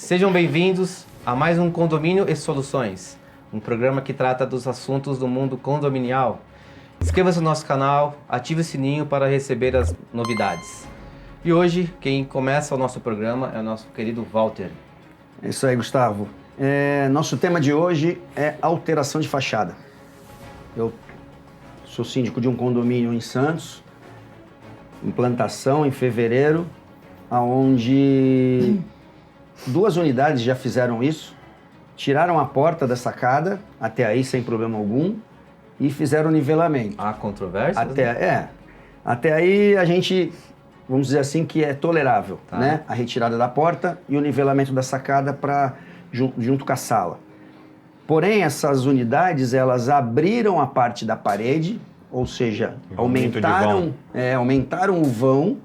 Sejam bem-vindos a mais um Condomínio e Soluções, um programa que trata dos assuntos do mundo condominial. Inscreva-se no nosso canal, ative o sininho para receber as novidades. E hoje, quem começa o nosso programa é o nosso querido Walter. É isso aí, Gustavo. Nosso tema de hoje é alteração de fachada. Eu sou síndico de um condomínio em Santos, implantação em fevereiro, onde 2 unidades já fizeram isso, tiraram a porta da sacada, até aí sem problema algum, e fizeram o nivelamento. Há controvérsias? Até aí a gente, vamos dizer assim, que é tolerável, Tá. né? A retirada da porta e o nivelamento da sacada junto com a sala. Porém, essas unidades, elas abriram a parte da parede, ou seja, aumentaram o vão,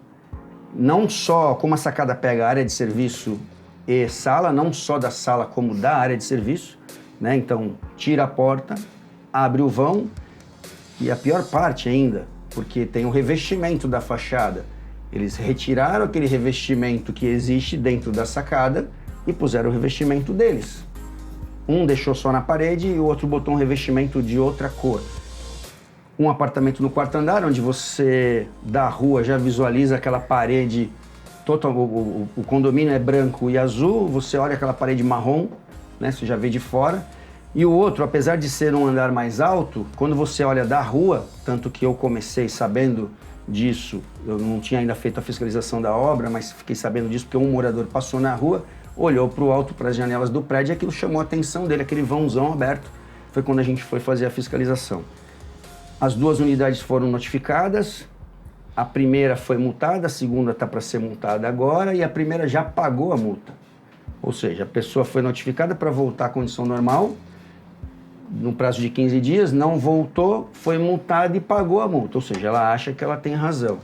não só como a sacada pega a área de serviço e sala, não só da sala como da área de serviço, né? Então, tira a porta, abre o vão e a pior parte ainda, porque tem o revestimento da fachada. Eles retiraram aquele revestimento que existe dentro da sacada e puseram o revestimento deles. Um deixou só na parede e o outro botou um revestimento de outra cor. Um apartamento no 4º andar, onde você, da rua, já visualiza aquela parede, o condomínio é branco e azul, você olha aquela parede marrom, né, você já vê de fora. E o outro, apesar de ser um andar mais alto, quando você olha da rua, tanto que eu comecei sabendo disso, eu não tinha ainda feito a fiscalização da obra, mas fiquei sabendo disso porque um morador passou na rua, olhou para o alto, para as janelas do prédio, e aquilo chamou a atenção dele, aquele vãozão aberto. Foi quando a gente foi fazer a fiscalização. As 2 unidades foram notificadas, a primeira foi multada, a segunda está para ser multada agora e a primeira já pagou a multa. Ou seja, a pessoa foi notificada para voltar à condição normal, no prazo de 15 dias, não voltou, foi multada e pagou a multa. Ou seja, ela acha que ela tem razão.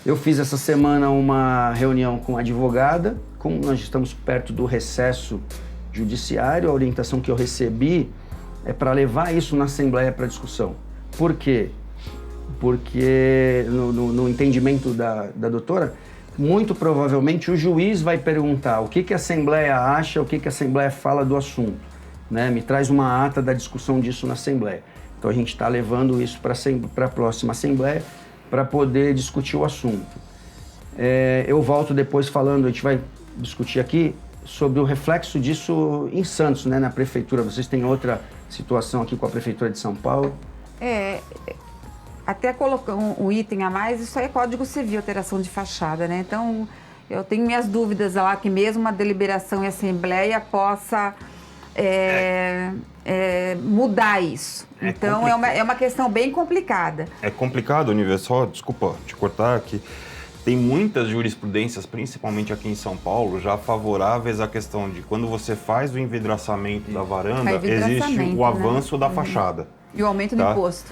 Eu fiz essa semana uma reunião com a advogada, como nós estamos perto do recesso judiciário, a orientação que eu recebi é para levar isso na Assembleia para discussão. Por quê? Porque no entendimento da doutora, muito provavelmente o juiz vai perguntar o que a Assembleia acha, o que a Assembleia fala do assunto, né? Me traz uma ata da discussão disso na Assembleia. Então a gente está levando isso para a próxima Assembleia para poder discutir o assunto. Eu volto depois falando, a gente vai discutir aqui sobre o reflexo disso em Santos, né, na Prefeitura. Vocês têm outra situação aqui com a Prefeitura de São Paulo? Até colocar um item a mais, isso aí é Código Civil, alteração de fachada, né? Então, eu tenho minhas dúvidas lá que mesmo uma deliberação em assembleia possa mudar isso. Então, é uma questão bem complicada. É complicado, Nívia, só, desculpa te cortar aqui. Tem muitas jurisprudências, principalmente aqui em São Paulo, já favoráveis à questão de quando você faz o envidraçamento da varanda, existe o avanço da fachada. E o aumento do imposto.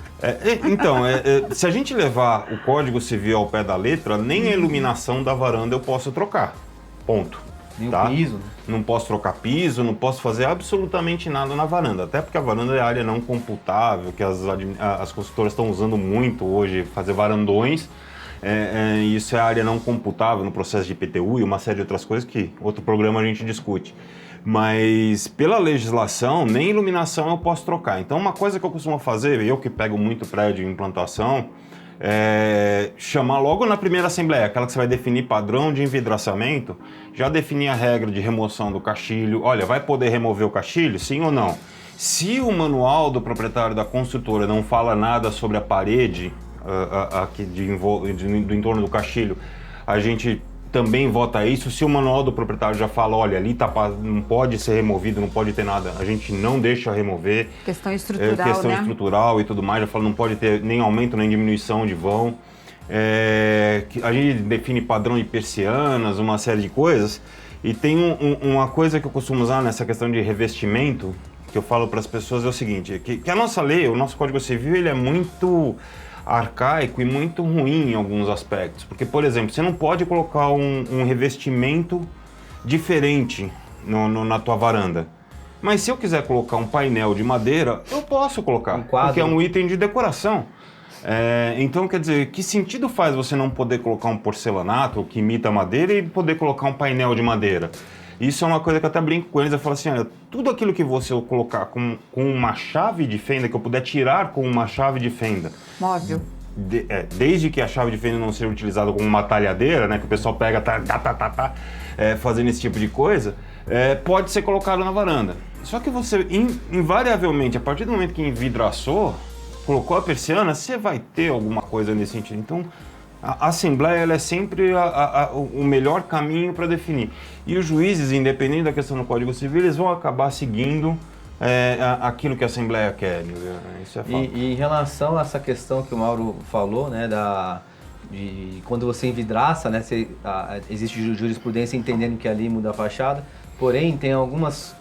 Se a gente levar o Código Civil ao pé da letra, nem a iluminação da varanda eu posso trocar. Ponto. Nem o piso, né? Não posso trocar piso, não posso fazer absolutamente nada na varanda. Até porque a varanda é área não computável, que as construtoras estão usando muito hoje, fazer varandões. Isso é área não computável no processo de IPTU e uma série de outras coisas que outro programa a gente discute. Mas pela legislação, nem iluminação eu posso trocar. Então uma coisa que eu costumo fazer, eu que pego muito prédio em implantação, é chamar logo na primeira assembleia, aquela que você vai definir padrão de envidraçamento, já definir a regra de remoção do caixilho. Olha, vai poder remover o caixilho, sim ou não? Se o manual do proprietário da construtora não fala nada sobre a parede aqui do entorno do caixilho, a gente também vota isso. Se o manual do proprietário já fala, olha, ali não pode ser removido, não pode ter nada, a gente não deixa remover. Questão estrutural, questão né? estrutural e tudo mais, já fala, não pode ter nem aumento nem diminuição de vão. A gente define padrão de persianas, uma série de coisas. E tem uma coisa que eu costumo usar nessa questão de revestimento, que eu falo para as pessoas, é o seguinte, que a nossa lei, o nosso Código Civil, ele é muito arcaico e muito ruim em alguns aspectos. Porque, por exemplo, você não pode colocar um revestimento diferente na tua varanda. Mas se eu quiser colocar um painel de madeira, eu posso colocar, porque é um item de decoração. Então, quer dizer, que sentido faz você não poder colocar um porcelanato que imita madeira e poder colocar um painel de madeira? Isso é uma coisa que eu até brinco com eles, eu falo assim, olha, tudo aquilo que você colocar com uma chave de fenda, que eu puder tirar com uma chave de fenda, Móvel. desde que a chave de fenda não seja utilizada como uma talhadeira, né, que o pessoal pega, fazendo esse tipo de coisa, pode ser colocado na varanda. Só que você, invariavelmente, a partir do momento que envidraçou, colocou a persiana, você vai ter alguma coisa nesse sentido. Então, a assembleia ela é sempre o melhor caminho para definir. E os juízes, independente da questão do Código Civil, eles vão acabar seguindo aquilo que a Assembleia quer. Isso é fato. E em relação a essa questão que o Mauro falou, né, de quando você envidraça, né, existe jurisprudência entendendo que ali muda a fachada, porém tem algumas,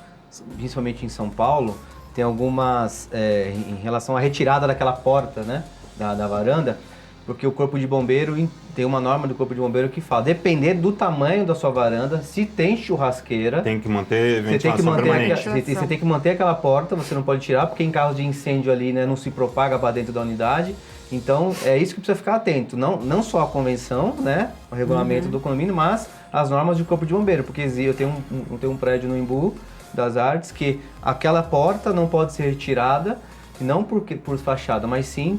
principalmente em São Paulo, tem algumas em relação à retirada daquela porta, né, da varanda, porque o Corpo de Bombeiro tem uma norma do Corpo de Bombeiro que fala, dependendo do tamanho da sua varanda, se tem churrasqueira, tem que manter ventilação permanente. Você tem que manter aquela porta, você não pode tirar, porque em caso de incêndio ali, né, não se propaga para dentro da unidade. Então, é isso que precisa ficar atento. Não só a convenção, né, o regulamento do condomínio, mas as normas do Corpo de Bombeiro. Porque eu tenho um prédio no Embu das Artes que aquela porta não pode ser retirada, não por fachada, mas sim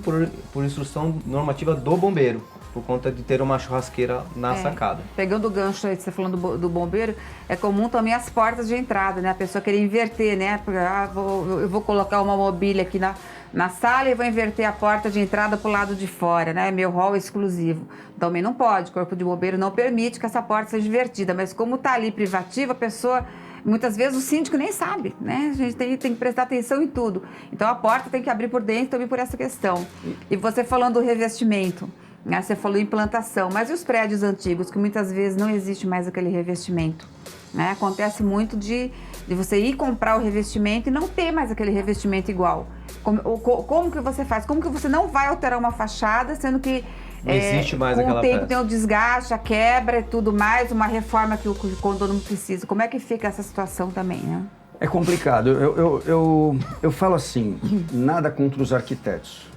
por instrução normativa do bombeiro, por conta de ter uma churrasqueira na sacada. Pegando o gancho aí, você falando do bombeiro, é comum também as portas de entrada, né? A pessoa querer inverter, né? Eu vou colocar uma mobília aqui na sala e vou inverter a porta de entrada para o lado de fora, né? Meu hall exclusivo. Também não pode, o Corpo de Bombeiro não permite que essa porta seja invertida, mas como está ali privativa, a pessoa... Muitas vezes o síndico nem sabe, né? A gente tem que prestar atenção em tudo. Então a porta tem que abrir por dentro também por essa questão. E você falando do revestimento, né? Você falou implantação, mas e os prédios antigos, que muitas vezes não existe mais aquele revestimento? Né? Acontece muito de você ir comprar o revestimento e não ter mais aquele revestimento igual. Como que você faz? Como que você não vai alterar uma fachada, sendo que não existe mais aquela peça? Com o tempo tem o desgaste, a quebra e tudo mais, uma reforma que o condomínio precisa. Como é que fica essa situação também, né? É complicado. Eu falo assim, nada contra os arquitetos,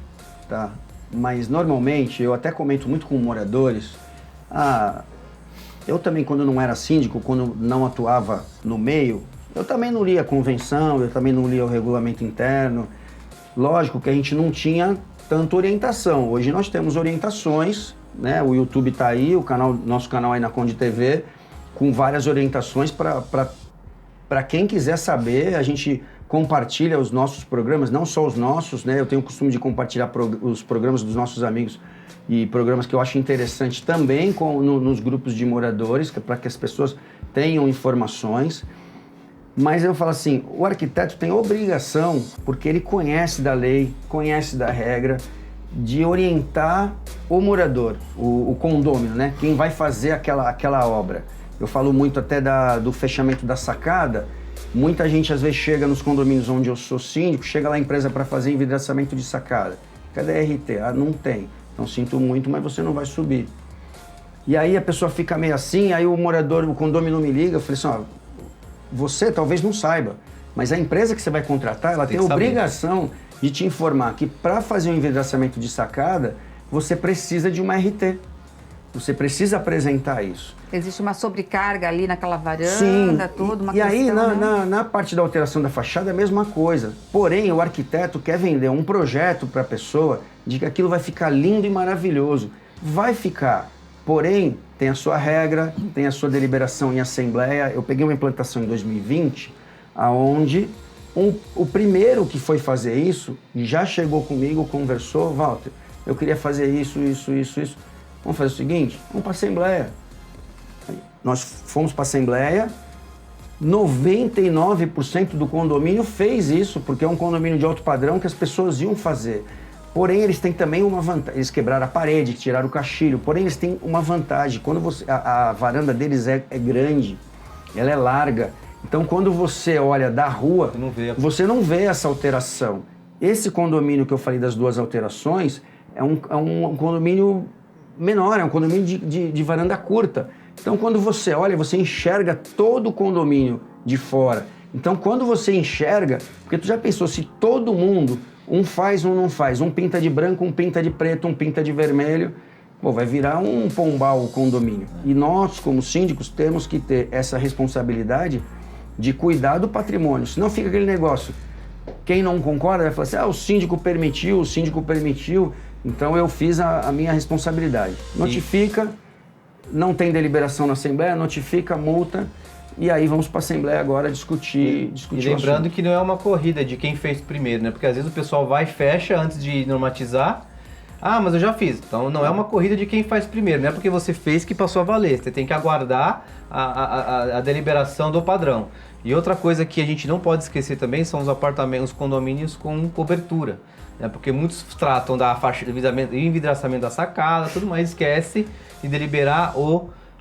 tá? Mas normalmente, eu até comento muito com moradores, eu também quando não era síndico, quando não atuava no meio, eu também não lia a convenção, eu também não lia o regulamento interno. Lógico que a gente não tinha tanta orientação. Hoje nós temos orientações, né? O YouTube está aí, nosso canal aí na Conde TV, com várias orientações para quem quiser saber. A gente compartilha os nossos programas, não só os nossos, né? Eu tenho o costume de compartilhar os programas dos nossos amigos e programas que eu acho interessantes também nos grupos de moradores, para que as pessoas tenham informações. Mas eu falo assim, o arquiteto tem obrigação, porque ele conhece da lei, conhece da regra, de orientar o morador, o condômino, né? Quem vai fazer aquela obra. Eu falo muito até do fechamento da sacada. Muita gente às vezes chega nos condomínios onde eu sou síndico, chega lá a empresa para fazer envidraçamento de sacada. Cadê a RT? Não tem. Então sinto muito, mas você não vai subir. E aí a pessoa fica meio assim, aí o condomínio me liga, eu falei assim, você talvez não saiba, mas a empresa que você vai contratar, ela tem a obrigação de te informar que para fazer um envidraçamento de sacada, você precisa de uma RT. Você precisa apresentar isso. Existe uma sobrecarga ali naquela varanda, sim, tudo, uma questão, aí, né? na parte da alteração da fachada, é a mesma coisa. Porém, o arquiteto quer vender um projeto para a pessoa de que aquilo vai ficar lindo e maravilhoso. Vai ficar. Porém, tem a sua regra, tem a sua deliberação em assembleia. Eu peguei uma implantação em 2020, onde o primeiro que foi fazer isso já chegou comigo, conversou, Walter, eu queria fazer isso. Vamos fazer o seguinte, vamos para a assembleia. Nós fomos para a assembleia, 99% do condomínio fez isso, porque é um condomínio de alto padrão que as pessoas iam fazer. Porém, eles têm também uma vantagem. Eles quebraram a parede, tiraram o caixilho. Porém, eles têm uma vantagem. Quando a varanda deles é grande, ela é larga. Então, quando você olha da rua, você não vê essa alteração. Esse condomínio que eu falei das duas alterações é um condomínio menor, é um condomínio de varanda curta. Então, quando você olha, você enxerga todo o condomínio de fora. Então, quando você enxerga, porque tu já pensou, se todo mundo, um faz, um não faz, um pinta de branco, um pinta de preto, um pinta de vermelho, vai virar um pombal o condomínio. E nós, como síndicos, temos que ter essa responsabilidade de cuidar do patrimônio. Senão fica aquele negócio. Quem não concorda vai falar assim, o síndico permitiu, então eu fiz a minha responsabilidade. Notifica, não tem deliberação na Assembleia, notifica, multa, e aí vamos para a Assembleia agora discutir E lembrando que não é uma corrida de quem fez primeiro, né? Porque às vezes o pessoal vai e fecha antes de normatizar. Mas eu já fiz. Então não é uma corrida de quem faz primeiro, não é porque você fez que passou a valer. Você tem que aguardar a deliberação do padrão. E outra coisa que a gente não pode esquecer também são os apartamentos, os condomínios com cobertura. Né? Porque muitos tratam da faixa de envidraçamento da sacada, tudo mais, esquece de deliberar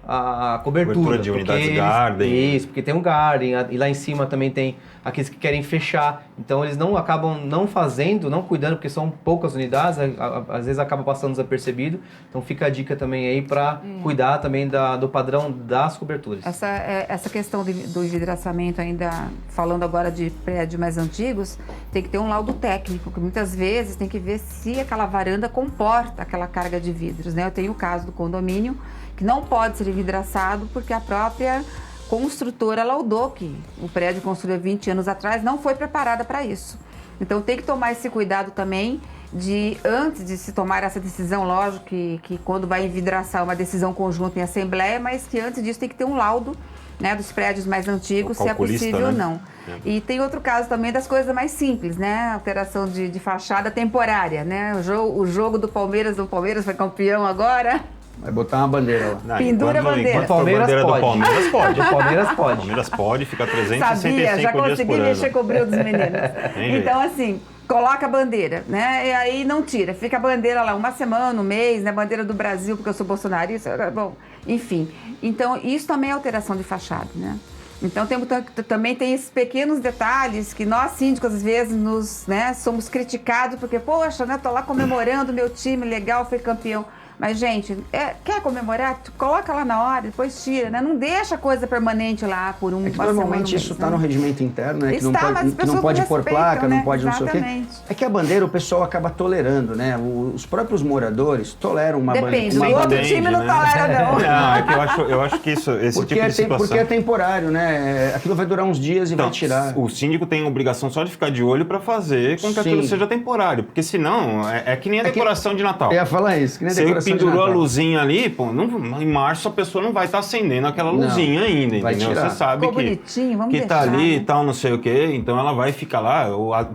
a cobertura de unidades garden. Isso, porque tem um garden, e lá em cima também tem aqueles que querem fechar. Então eles não acabam não fazendo, não cuidando, porque são poucas unidades, às vezes acaba passando desapercebido. Então fica a dica também aí para cuidar também do padrão das coberturas. Essa questão do envidraçamento, ainda falando agora de prédios mais antigos, tem que ter um laudo técnico, que muitas vezes tem que ver se aquela varanda comporta aquela carga de vidros, né? Eu tenho o caso do condomínio, que não pode ser envidraçado porque a própria construtora laudou que o prédio construído 20 anos atrás não foi preparada para isso. Então tem que tomar esse cuidado também antes de se tomar essa decisão, lógico que quando vai envidraçar uma decisão conjunta em assembleia, mas que antes disso tem que ter um laudo, né, dos prédios mais antigos, se é possível ou não. E tem outro caso também das coisas mais simples, né? Alteração de fachada temporária, né? O jogo do Palmeiras foi campeão agora. Vai botar uma bandeira lá. Pendura a bandeira. Enquanto for bandeira do Palmeiras pode. O Palmeiras pode. O Palmeiras pode, fica 365 dias por ano. Já consegui mexer com o brilho dos meninos. Então, assim, coloca a bandeira, né? E aí não tira. Fica a bandeira lá uma semana, um mês, né? Bandeira do Brasil, porque eu sou bolsonarista. Bom, enfim. Então, isso também é alteração de fachada, né? Então, também tem esses pequenos detalhes que nós, síndicos, às vezes, somos criticados, porque, poxa, né? Tô lá comemorando, meu time legal, foi campeão. Mas, gente, quer comemorar? Coloca lá na hora, depois tira, né? Não deixa coisa permanente lá por uma semana. Normalmente isso está no regimento interno, né? Mas que não pode pôr placa, né? não pode não sei o quê. É que a bandeira o pessoal acaba tolerando, né? Os próprios moradores toleram uma bandeira. Depende, o outro time não tolera, não. Não, é que eu acho que esse tipo de situação... Porque é temporário, né? Aquilo vai durar uns dias e vai tirar. O síndico tem a obrigação só de ficar de olho para fazer com que aquilo seja temporário. Porque senão, é que nem a decoração de Natal. Eu ia falar isso, que nem a decoração pendurou a luzinha ali, pô, em março a pessoa não vai estar acendendo aquela luzinha ainda, entendeu? Tirar. Você sabe que tá ali e tal, não sei o quê, então ela vai ficar lá.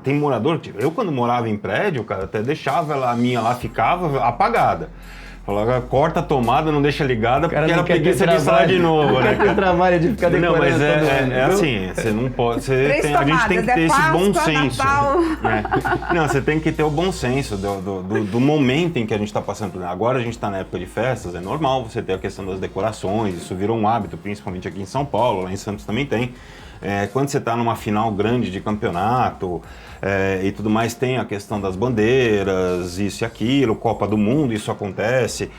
Tem morador, eu quando morava em prédio, cara, até deixava a minha lá, ficava apagada. Falava, corta a tomada, não deixa ligada, porque era preguiça de instalar de novo, né? Não quer trabalho de ficar decorando. Não, mas é assim, você não pode... a gente tem que ter esse bom senso. Não, você tem que ter o bom senso do momento em que a gente está passando. Agora a gente está na época de festas, é normal você ter a questão das decorações, isso virou um hábito, principalmente aqui em São Paulo, lá em Santos também tem. Quando você está numa final grande de campeonato e tudo mais, tem a questão das bandeiras, isso e aquilo, Copa do Mundo, isso acontece.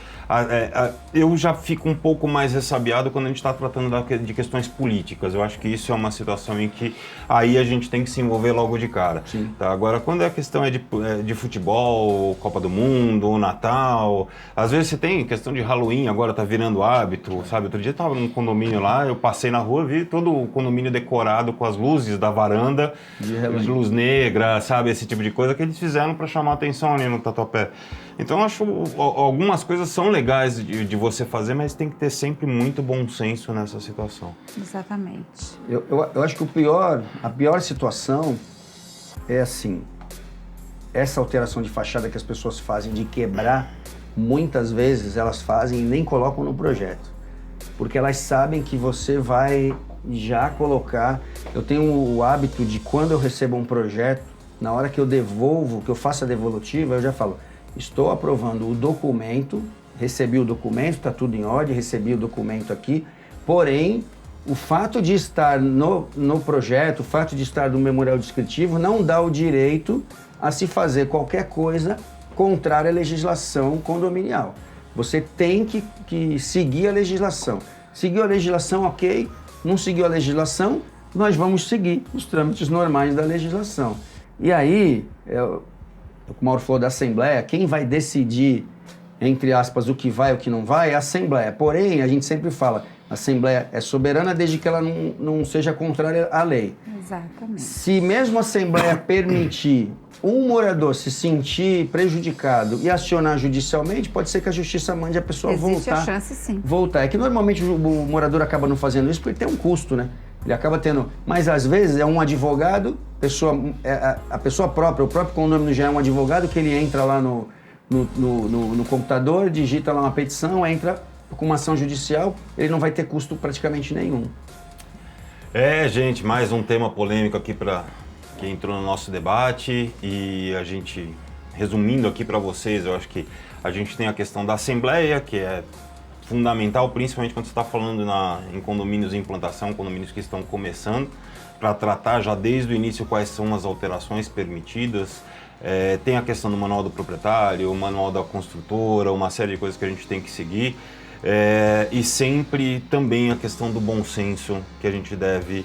Eu já fico um pouco mais ressabiado quando a gente está tratando de questões políticas. Eu acho que isso é uma situação em que aí a gente tem que se envolver logo de cara. Tá? Agora, quando a questão é de futebol, Copa do Mundo, Natal, às vezes você tem questão de Halloween, agora tá virando hábito, sabe? Outro dia eu tava num condomínio lá, eu passei na rua, vi todo o condomínio decorado com as luzes da varanda, luz negra, sabe? Esse tipo de coisa que eles fizeram para chamar a atenção ali no Tatuapé. Então, eu acho algumas coisas são legais de você fazer, mas tem que ter sempre muito bom senso nessa situação. Exatamente. Eu acho que a pior situação é assim, essa alteração de fachada que as pessoas fazem de quebrar, muitas vezes elas fazem e nem colocam no projeto. Porque elas sabem que você vai já colocar... Eu tenho o hábito de, quando eu recebo um projeto, na hora que eu devolvo, que eu faço a devolutiva, eu já falo... Estou aprovando o documento, recebi o documento, está tudo em ordem, recebi o documento aqui, porém, o fato de estar no projeto, o fato de estar no memorial descritivo, não dá o direito a se fazer qualquer coisa contrária à legislação condominial. Você tem que seguir a legislação. Seguiu a legislação, ok. Não seguiu a legislação, nós vamos seguir os trâmites normais da legislação. E aí... O Mauro falou da Assembleia, quem vai decidir entre aspas, o que vai e o que não vai, é a Assembleia. Porém, a gente sempre fala, a Assembleia é soberana desde que ela não seja contrária à lei. Exatamente. Se mesmo a Assembleia permitir um morador se sentir prejudicado e acionar judicialmente, pode ser que a justiça mande a pessoa Existe voltar. a chance, sim. Voltar. É que normalmente o morador acaba não fazendo isso porque tem um custo, né? Ele acaba tendo... Mas às vezes é um advogado, a pessoa própria, o próprio condomínio já é um advogado que ele entra lá no computador, digita lá uma petição, entra com uma ação judicial, ele não vai ter custo praticamente nenhum. Gente, mais um tema polêmico aqui que entrou no nosso debate e a gente, resumindo aqui para vocês, eu acho que a gente tem a questão da Assembleia, que é fundamental, principalmente quando você está falando em condomínios em implantação, condomínios que estão começando, para tratar já desde o início quais são as alterações permitidas. Tem a questão do manual do proprietário, o manual da construtora, uma série de coisas que a gente tem que seguir. E sempre também a questão do bom senso que a gente deve,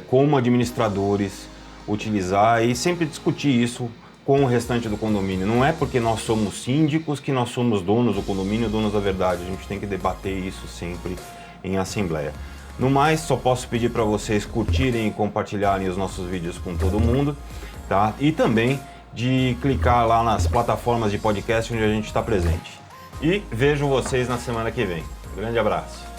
como administradores, utilizar e sempre discutir isso com o restante do condomínio. Não é porque nós somos síndicos que nós somos donos do condomínio, donos da verdade. A gente tem que debater isso sempre em assembleia. No mais, só posso pedir para vocês curtirem e compartilharem os nossos vídeos com todo mundo, tá? E também de clicar lá nas plataformas de podcast onde a gente está presente. E vejo vocês na semana que vem. Grande abraço.